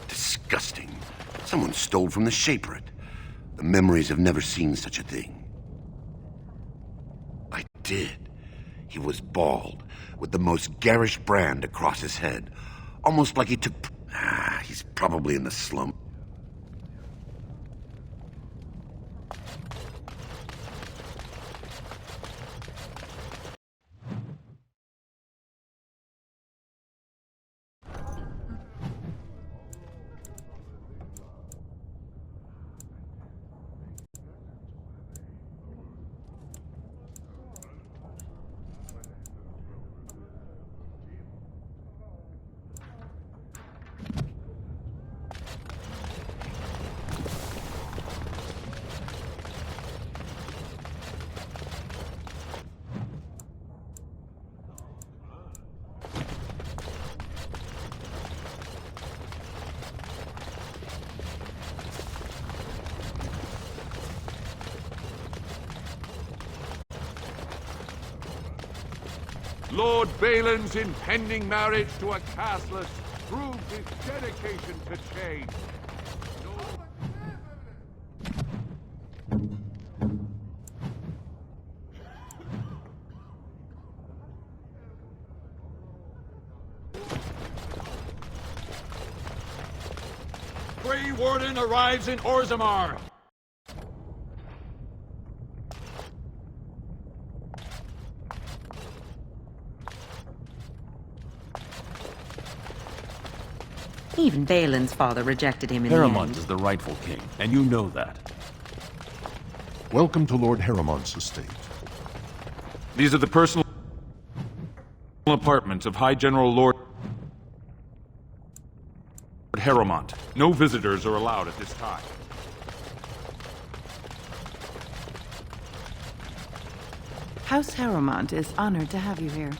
Disgusting. Someone stole from the Shaperit. The memories have never seen such a thing. I did. He was bald, with the most garish brand across his head. Almost like he took... he's probably in the slum. Lord Balin's impending marriage to a castless proves his dedication to change. Grey Warden arrives in Orzammar. Even Balin's father rejected him in the Haremont end. is the rightful king, and you know that. Welcome to Lord Haremont's estate. These are the personal apartments of High General Lord Haremont. No visitors are allowed at this time. House Haremont is honored to have you here.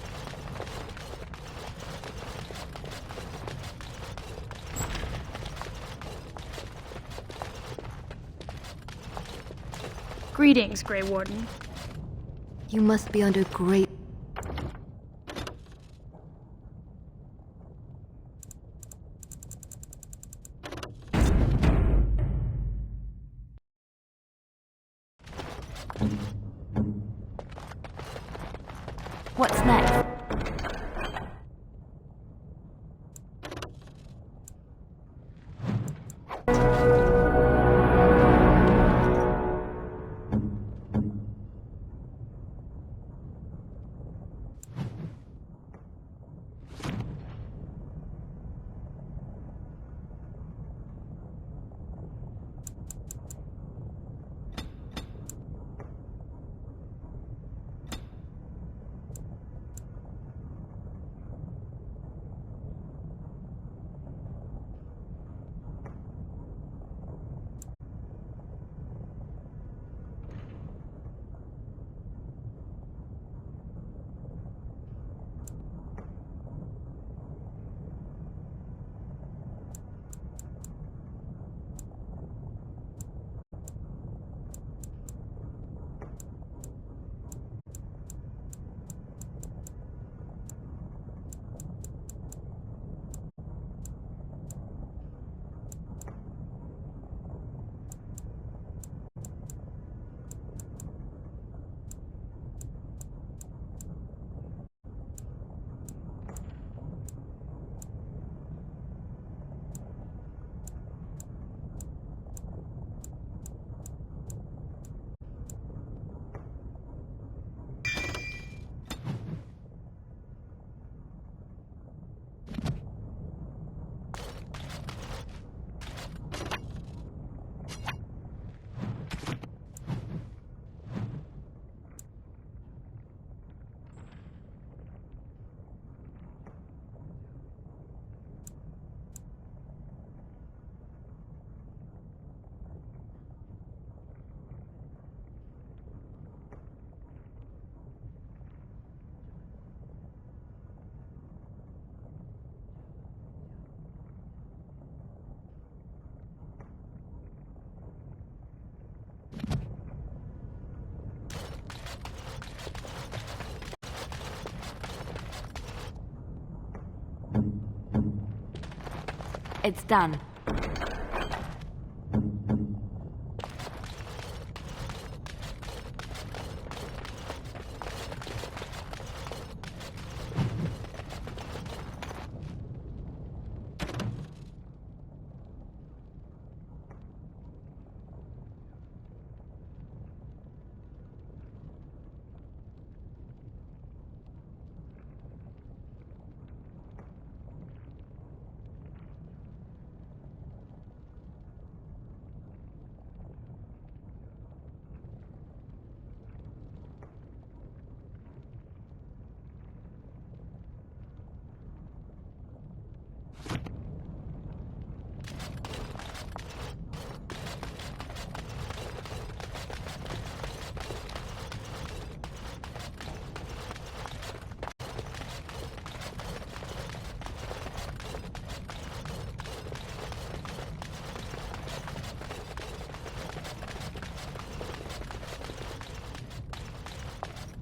Greetings, Grey Warden. You must be under great... What's next? It's done.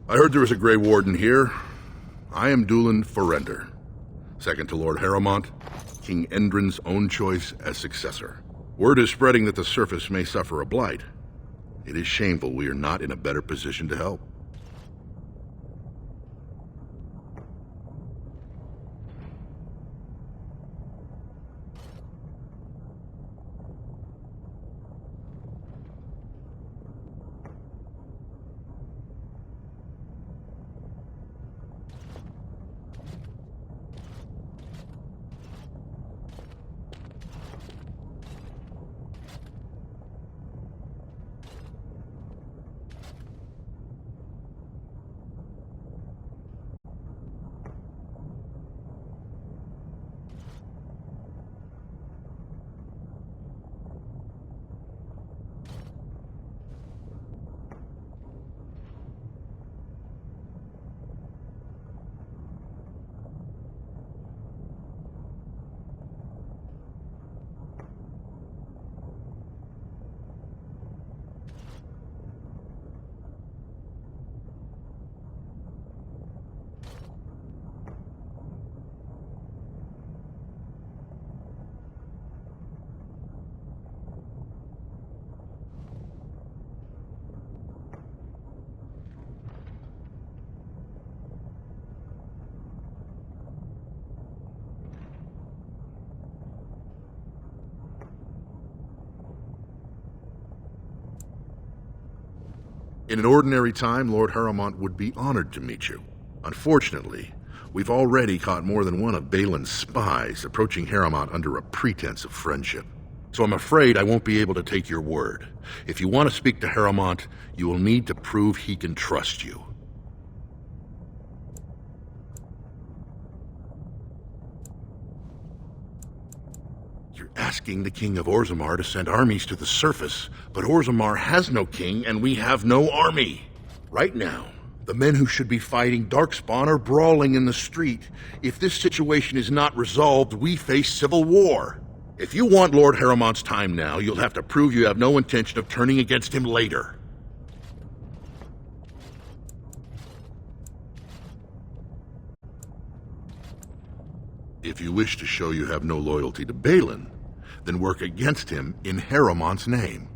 I heard there was a Grey Warden here. I am Dulin Forrender, second to Lord Harrowmont, King Endrin's own choice as successor. Word is spreading that the surface may suffer a blight. It is shameful we are not in a better position to help. In an ordinary time, Lord Harrowmont would be honored to meet you. Unfortunately, we've already caught more than one of Balin's spies approaching Harrowmont under a pretense of friendship. So I'm afraid I won't be able to take your word. If you want to speak to Harrowmont, you will need to prove he can trust you. You're asking the King of Orzammar to send armies to the surface, but Orzammar has no king and we have no army. Right now, the men who should be fighting Darkspawn are brawling in the street. If this situation is not resolved, we face civil war. If you want Lord Harrowmont's time now, you'll have to prove you have no intention of turning against him later. If you wish to show you have no loyalty to Balin, then work against him in Harrowmont's name.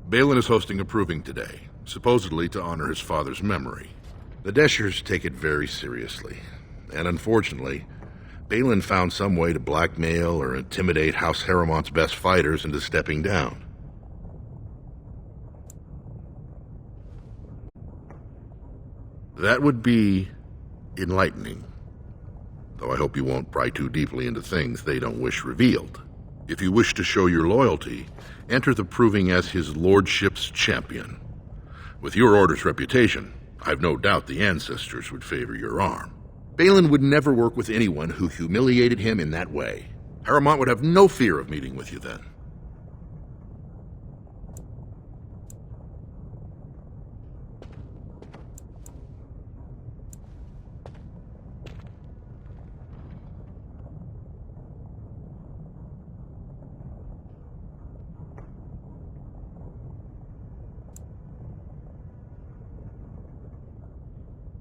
Balin is hosting a proving today, supposedly to honor his father's memory. The Deshers take it very seriously, and unfortunately, Balin found some way to blackmail or intimidate House Harrowmont's best fighters into stepping down. That would be enlightening. Though I hope you won't pry too deeply into things they don't wish revealed. If you wish to show your loyalty, enter the proving as his lordship's champion. With your order's reputation, I've no doubt the ancestors would favor your arm. Balin would never work with anyone who humiliated him in that way. Harrowmont would have no fear of meeting with you then.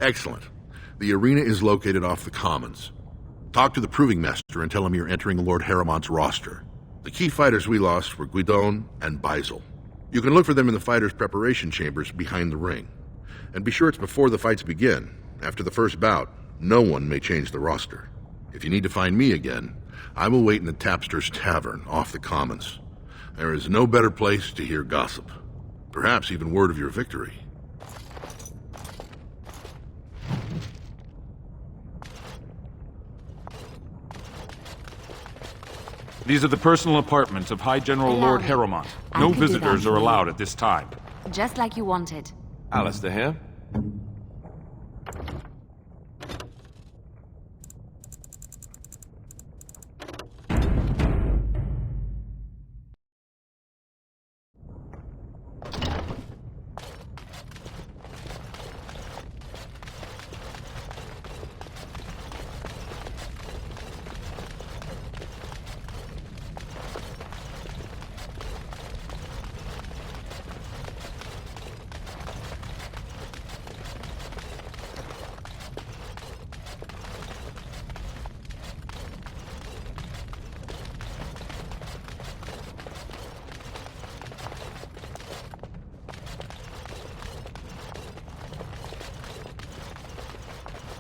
Excellent. The arena is located off the Commons. Talk to the Proving Master and tell him you're entering Lord Harrowmont's roster. The key fighters we lost were Guidon and Beisel. You can look for them in the fighters' preparation chambers behind the ring. And be sure it's before the fights begin. After the first bout, no one may change the roster. If you need to find me again, I will wait in the Tapster's Tavern off the Commons. There is no better place to hear gossip. Perhaps even word of your victory. These are the personal apartments of High General Lord Harrowmont. No visitors are allowed at this time. Just like you wanted. Alistair here.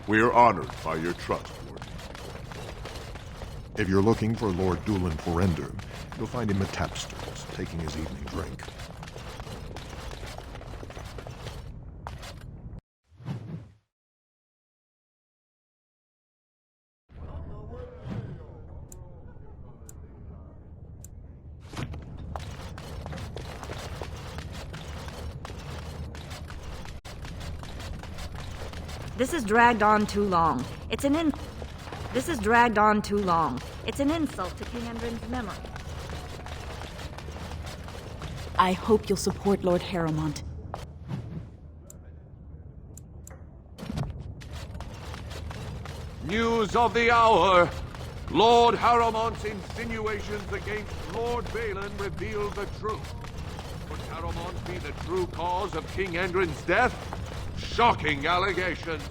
We are honored by your trust, Lord. If you're looking for Lord Dulin Forender, you'll find him at Tapster's, taking his evening drink. This has dragged on too long. This has dragged on too long. It's an insult to King Endrin's memory. I hope you'll support Lord Harrowmont. News of the hour. Lord Harrowmont's insinuations against Lord Balin reveal the truth. Would Harrowmont be the true cause of King Endrin's death? Shocking allegations.